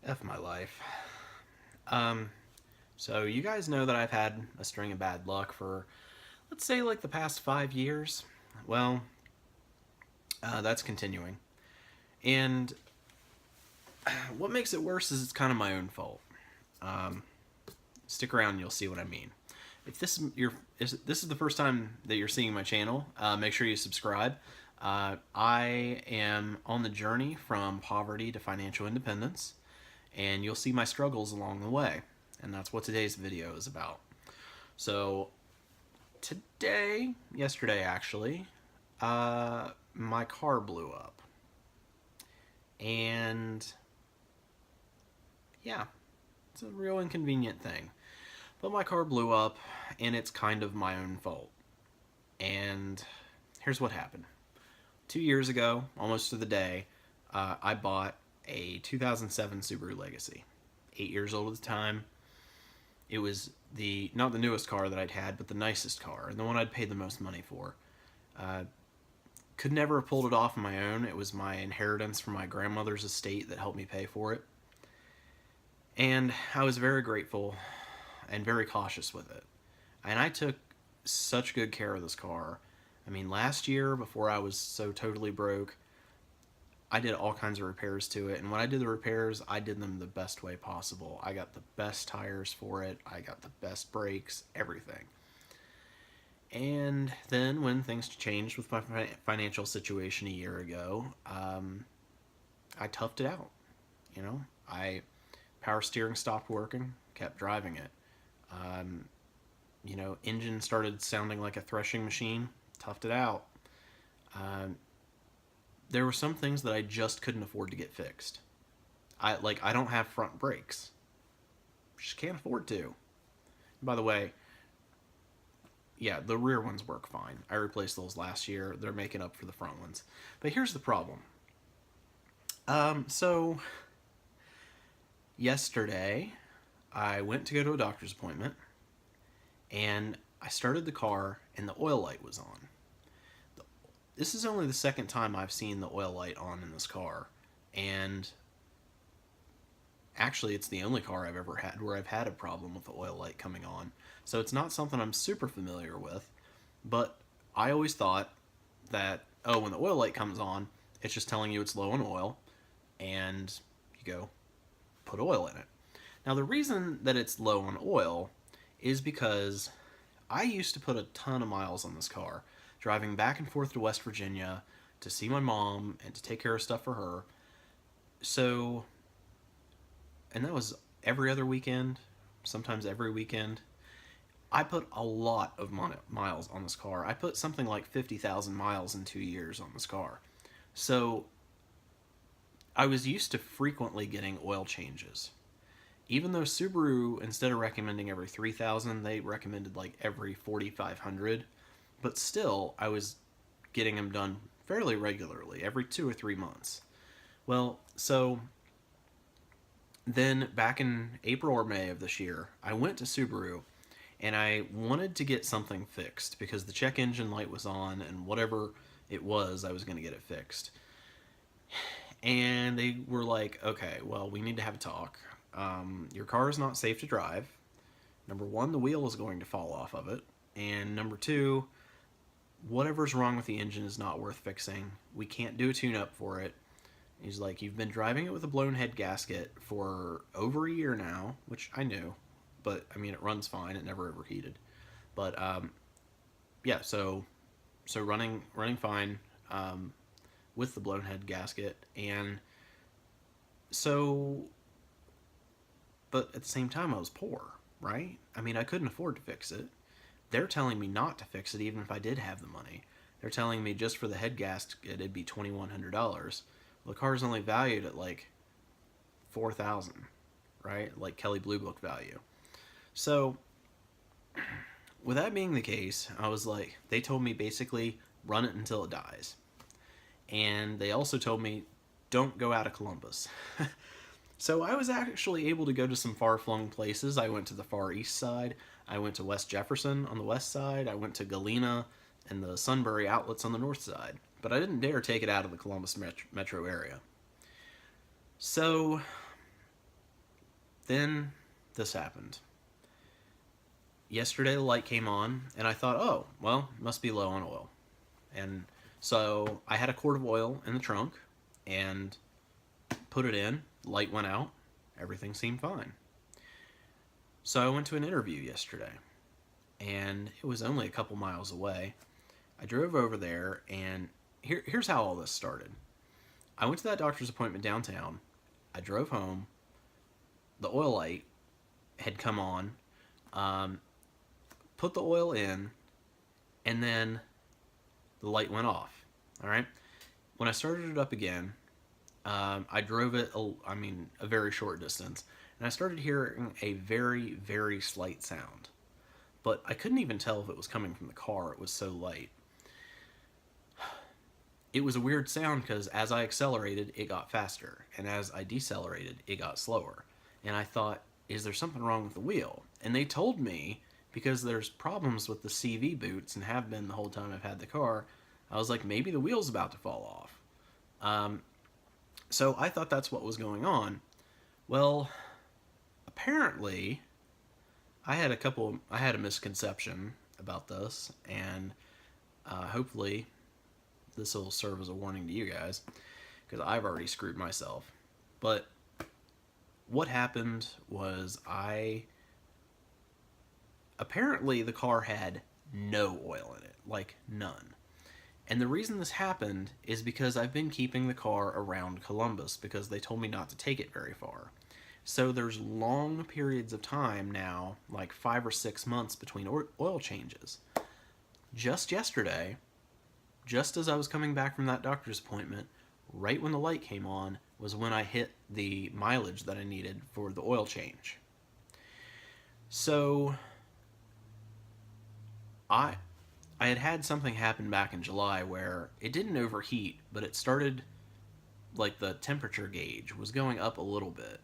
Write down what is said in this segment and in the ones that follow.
F my life. Um, so you guys know that I've had a string of bad luck for, let's say, like the past 5 years. Well, that's continuing. And what makes it worse is it's kind of my own fault. Um, Stick around and you'll see what I mean. If this is the first time that you're seeing my channel, make sure you subscribe. I am on the journey from poverty to financial independence, and you'll see my struggles along the way. And that's what today's video is about. So yesterday actually, my car blew up. And yeah, it's a real inconvenient thing. But my car blew up, and it's kind of my own fault. And here's what happened. 2 years ago, almost to the day, I bought a 2007 Subaru Legacy. 8 years old at the time. It was not the newest car that I'd had, but the nicest car, and the one I'd paid the most money for. Uh, could never have pulled it off on my own. It was my inheritance from my grandmother's estate that helped me pay for it. And I was very grateful and very cautious with it. And I took such good care of this car. I mean, last year, before I was so totally broke, I did all kinds of repairs to it. And when I did the repairs, I did them the best way possible. I got the best tires for it. I got the best brakes, everything. And then when things changed with my financial situation a year ago, I toughed it out. You know, power steering stopped working, kept driving it. Um, Engine started sounding like a threshing machine, toughed it out. Um, there were some things that I just couldn't afford to get fixed. I don't have front brakes. Just can't afford to. By the way, yeah, the rear ones work fine. I replaced those last year. They're making up for the front ones. But here's the problem. So yesterday I went to go to a doctor's appointment, and I started the car and the oil light was on. This is only the second time I've seen the oil light on in this car, and actually it's the only car I've ever had where I've had a problem with the oil light coming on. So it's not something I'm super familiar with, but I always thought that, oh, when the oil light comes on, it's just telling you it's low on oil, and you go put oil in it. Now, the reason that it's low on oil is because I used to put a ton of miles on this car, driving back and forth to West Virginia to see my mom and to take care of stuff for her. So, and that was every other weekend, sometimes every weekend. I put a lot of miles on this car. I put something like 50,000 miles in 2 years on this car. So, I was used to frequently getting oil changes. Even though Subaru, instead of recommending every 3,000, they recommended like every 4,500. But still, I was getting them done fairly regularly, every 2 or 3 months. Well, so then back in April or May of this year, I went to Subaru and I wanted to get something fixed because the check engine light was on, and whatever it was, I was going to get it fixed. And they were like, okay, well, we need to have a talk. Your car is not safe to drive. Number one, the wheel is going to fall off of it. And number two, whatever's wrong with the engine is not worth fixing. We can't do a tune-up for it. He's like, you've been driving it with a blown head gasket for over a year now, which I knew. But, I mean, it runs fine. It never overheated. But, yeah, so running fine with the blown head gasket. And so, but at the same time, I was poor, right? I mean, I couldn't afford to fix it. They're telling me not to fix it even if I did have the money. They're telling me just for the head gasket it'd be $2,100. Well, the car's only valued at like $4,000, right? Like Kelly Blue Book value. So, with that being the case, I was like, they told me basically run it until it dies. And they also told me don't go out of Columbus. So I was actually able to go to some far-flung places. I went to the Far East Side. I went to West Jefferson on the west side. I went to Galena and the Sunbury outlets on the north side. But I didn't dare take it out of the Columbus metro area. So then this happened. Yesterday the light came on, and I thought, oh, well, must be low on oil. And so I had a quart of oil in the trunk and put it in. Light went out. Everything seemed fine. So I went to an interview yesterday, and it was only a couple miles away. I drove over there, and here's how all this started. I went to that doctor's appointment downtown. I drove home. The oil light had come on. Put the oil in, and then the light went off. All right. When I started it up again, I drove it, a very short distance, and I started hearing a very, very slight sound. But I couldn't even tell if it was coming from the car. It was so light. It was a weird sound because as I accelerated, it got faster, and as I decelerated, it got slower. And I thought, is there something wrong with the wheel? And they told me, because there's problems with the CV boots and have been the whole time I've had the car, I was like, maybe the wheel's about to fall off. So I thought that's what was going on. Well, apparently, I had a misconception about this, and hopefully this will serve as a warning to you guys, because I've already screwed myself. But what happened was apparently the car had no oil in it, like none. And the reason this happened is because I've been keeping the car around Columbus because they told me not to take it very far. So there's long periods of time now, like 5 or 6 months between oil changes. Just yesterday, just as I was coming back from that doctor's appointment, right when the light came on, was when I hit the mileage that I needed for the oil change. So I had something happen back in July where it didn't overheat, but it started, like, the temperature gauge was going up a little bit,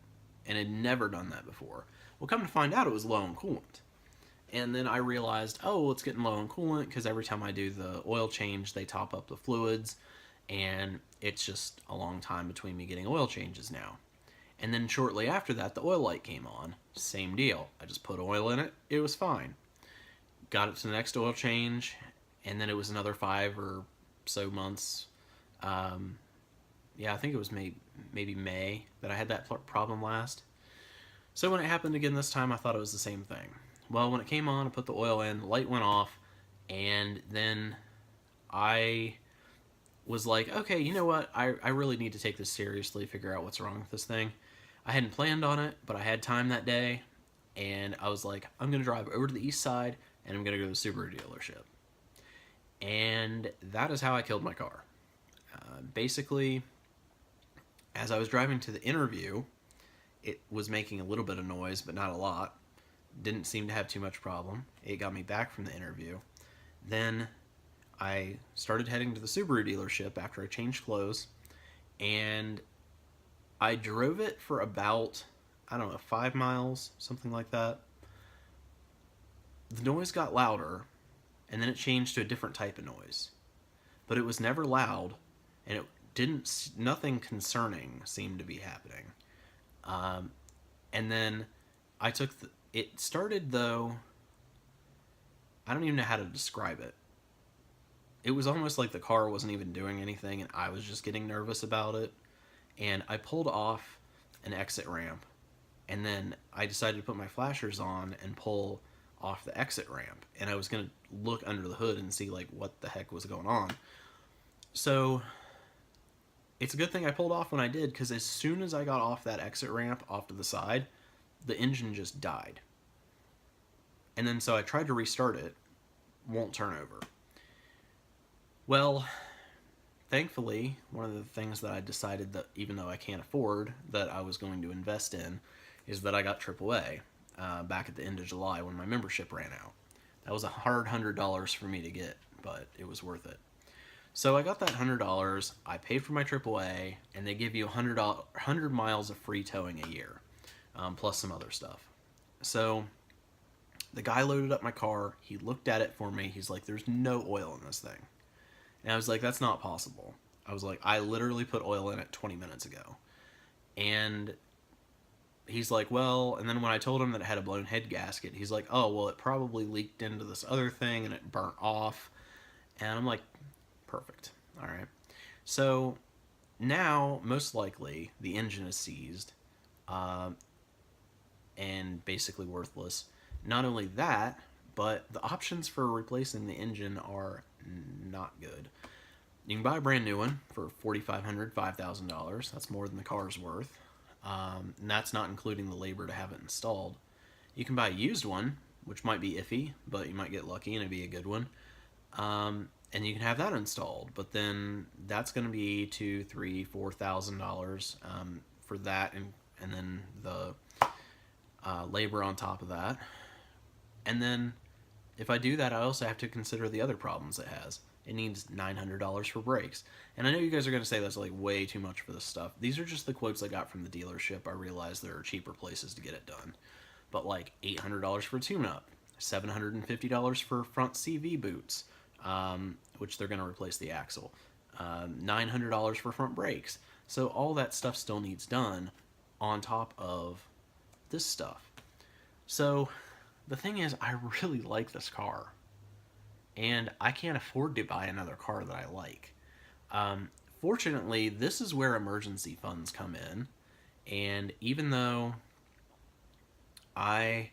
and it had never done that before. Well, come to find out, it was low on coolant. And then I realized, oh, well, it's getting low on coolant because every time I do the oil change, they top up the fluids, and it's just a long time between me getting oil changes now. And then shortly after that, the oil light came on. Same deal. I just put oil in it. It was fine. Got it to the next oil change, and then it was another 5 or so months. I think it was maybe May that I had that problem last. So when it happened again this time, I thought it was the same thing. Well, when it came on, I put the oil in, the light went off, and then I was like, okay, you know what? I really need to take this seriously, figure out what's wrong with this thing. I hadn't planned on it, but I had time that day, and I was like, I'm going to drive over to the east side, and I'm going to go to the Subaru dealership. And that is how I killed my car. Basically, as I was driving to the interview, it was making a little bit of noise, but not a lot. Didn't seem to have too much problem. It got me back from the interview. Then I started heading to the Subaru dealership after I changed clothes, and I drove it for about, 5 miles, something like that. The noise got louder, and then it changed to a different type of noise. But it was never loud, and nothing concerning seemed to be happening. And then it started, though, I don't even know how to describe it. It was almost like the car wasn't even doing anything, and I was just getting nervous about it. And I pulled off an exit ramp, and then I decided to put my flashers on and pull off the exit ramp. And I was going to look under the hood and see, like, what the heck was going on. So it's a good thing I pulled off when I did, because as soon as I got off that exit ramp off to the side, the engine just died. And then so I tried to restart it. Won't turn over. Well, thankfully, one of the things that I decided that, even though I can't afford, that I was going to invest in, is that I got AAA back at the end of July when my membership ran out. That was a hard $100 for me to get, but it was worth it. So I got that $100, I paid for my AAA, and they give you 100 miles of free towing a year, plus some other stuff. So the guy loaded up my car, he looked at it for me, he's like, there's no oil in this thing. And I was like, that's not possible. I was like, I literally put oil in it 20 minutes ago. And he's like, well, and then when I told him that it had a blown head gasket, he's like, oh, well, it probably leaked into this other thing and it burnt off. And I'm like, perfect. All right. So now, most likely, the engine is seized uh, and basically worthless. Not only that, but the options for replacing the engine are not good. You can buy a brand new one for $4,500, $5,000. That's more than the car's worth. And that's not including the labor to have it installed. You can buy a used one, which might be iffy, but you might get lucky and it'd be a good one. And you can have that installed, but then that's going to be $2,000, $3,000, $4,000 for that, and then the labor on top of that. And then if I do that, I also have to consider the other problems it has. It needs $900 for brakes. And I know you guys are going to say that's like way too much for this stuff. These are just the quotes I got from the dealership. I realize there are cheaper places to get it done. But like $800 for a tune-up, $750 for front CV boots, which they're going to replace the axle, $900 for front brakes. So all that stuff still needs done on top of this stuff. So the thing is, I really like this car. And I can't afford to buy another car that I like. Fortunately, this is where emergency funds come in. And even though I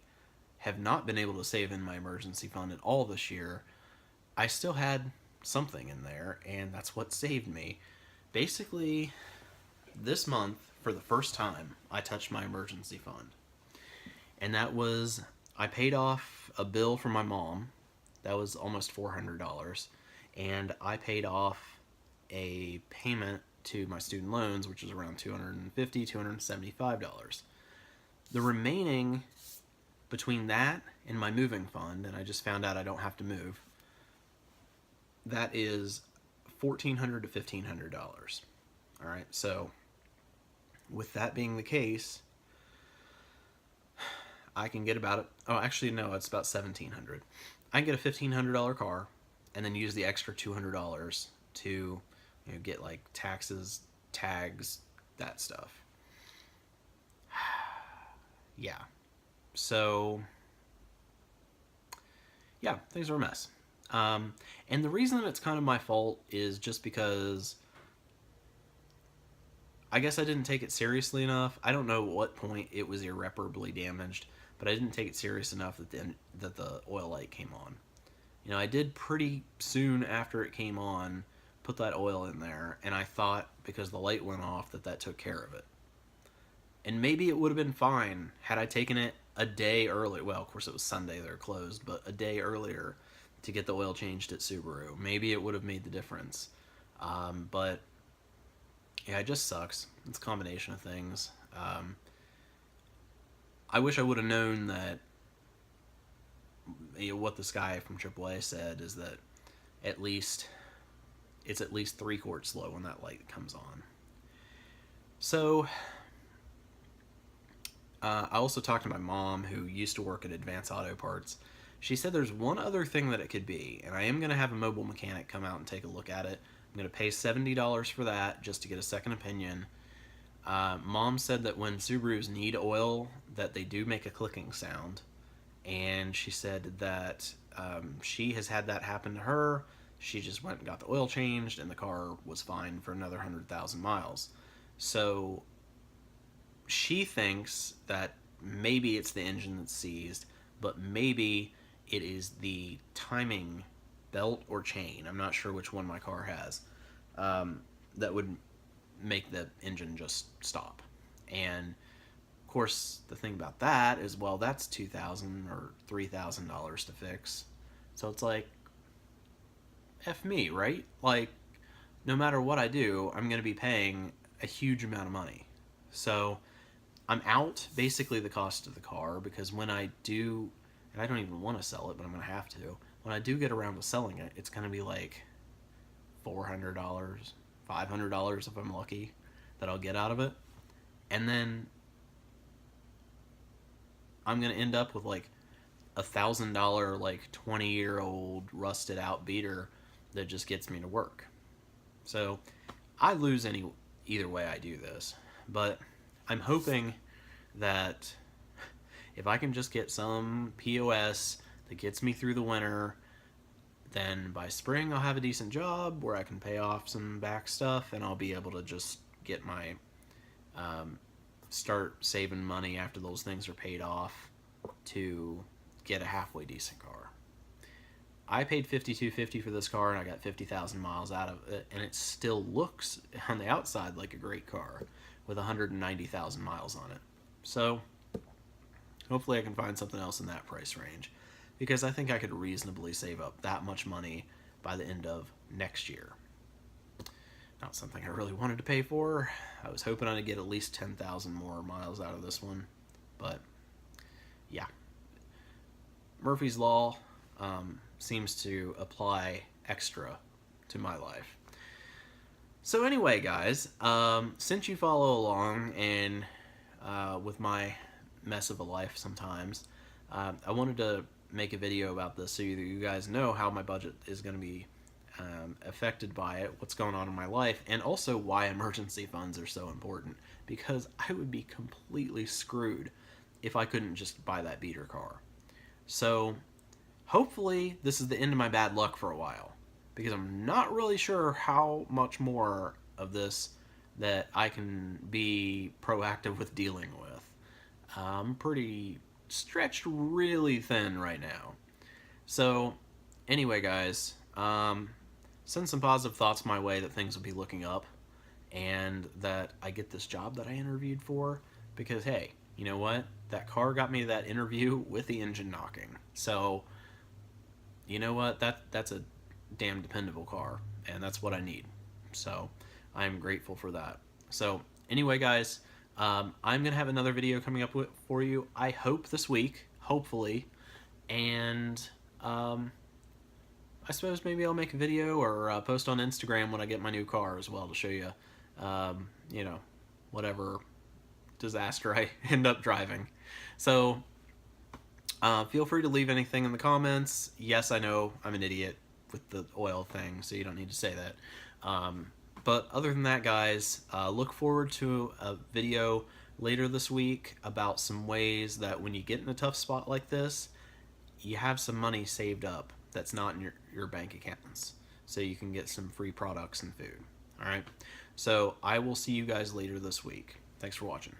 have not been able to save in my emergency fund at all this year, I still had something in there, and that's what saved me. Basically, this month, for the first time, I touched my emergency fund. And that was, I paid off a bill from my mom. That was almost $400. And I paid off a payment to my student loans, which is around $250, $275. The remaining between that and my moving fund, and I just found out I don't have to move, that is $1,400 to $1,500. All right, so with that being the case, I can get about it. Oh, actually, no, it's about $1,700. I can get a $1,500 car, and then use the extra $200 to, get like taxes, tags, that stuff. Yeah. So, yeah, things are a mess. And the reason that it's kind of my fault is just because I guess I didn't take it seriously enough. I don't know at what point it was irreparably damaged, but I didn't take it serious enough that the oil light came on. I did pretty soon after it came on put that oil in there, and I thought because the light went off that took care of it. And maybe it would have been fine had I taken it a day early. Well, of course it was Sunday, they're closed, but a day earlier to get the oil changed at Subaru. Maybe it would have made the difference. But yeah, it just sucks. It's a combination of things. I wish I would have known that what this guy from AAA said is that it's at least 3 quarts low when that light comes on. So I also talked to my mom, who used to work at Advance Auto Parts. She said there's one other thing that it could be, and I am going to have a mobile mechanic come out and take a look at it. I'm going to pay $70 for that just to get a second opinion. Mom said that when Subarus need oil, that they do make a clicking sound. And she said that she has had that happen to her. She just went and got the oil changed, and the car was fine for another 100,000 miles. So she thinks that maybe it's the engine that's seized, but maybe it is the timing belt or chain. I'm not sure which one my car has. That would make the engine just stop. And of course, the thing about that is, well, that's $2,000 or $3,000 to fix. So it's like, F me, right? Like, no matter what I do, I'm going to be paying a huge amount of money. So I'm out basically the cost of the car, because when I do, and I don't even want to sell it, but I'm going to have to, when I do get around to selling it, it's going to be like $400, $500 if I'm lucky that I'll get out of it. And then I'm going to end up with like $1,000, like 20-year-old rusted out beater that just gets me to work. So I lose either way I do this, but I'm hoping that if I can just get some POS that gets me through the winter, then by spring I'll have a decent job where I can pay off some back stuff, and I'll be able to just get my start saving money after those things are paid off to get a halfway decent car. I paid $52.50 for this car, and I got 50,000 miles out of it, and it still looks on the outside like a great car with 190,000 miles on it. So hopefully I can find something else in that price range, because I think I could reasonably save up that much money by the end of next year. Not something I really wanted to pay for. I was hoping I'd get at least 10,000 more miles out of this one, but yeah. Murphy's Law seems to apply extra to my life. So anyway, guys, since you follow along and with my mess of a life sometimes, I wanted to make a video about this so you guys know how my budget is going to be affected by it, what's going on in my life, and also why emergency funds are so important, because I would be completely screwed if I couldn't just buy that beater car. So hopefully this is the end of my bad luck for a while, because I'm not really sure how much more of this that I can be proactive with dealing with. I'm pretty stretched really thin right now. So anyway, guys, send some positive thoughts my way that things will be looking up and that I get this job that I interviewed for, because hey, you know what? That car got me that interview with the engine knocking. So you know what? That's a damn dependable car, and that's what I need. So I'm grateful for that. So anyway, guys, I'm gonna have another video coming up for you, I hope this week, hopefully, and I suppose maybe I'll make a video or post on Instagram when I get my new car as well to show you, you know, whatever disaster I end up driving. So feel free to leave anything in the comments. Yes, I know I'm an idiot with the oil thing, so you don't need to say that. But other than that, guys, look forward to a video later this week about some ways that when you get in a tough spot like this, you have some money saved up that's not in your bank accounts, so you can get some free products and food. All right, so I will see you guys later this week. Thanks for watching.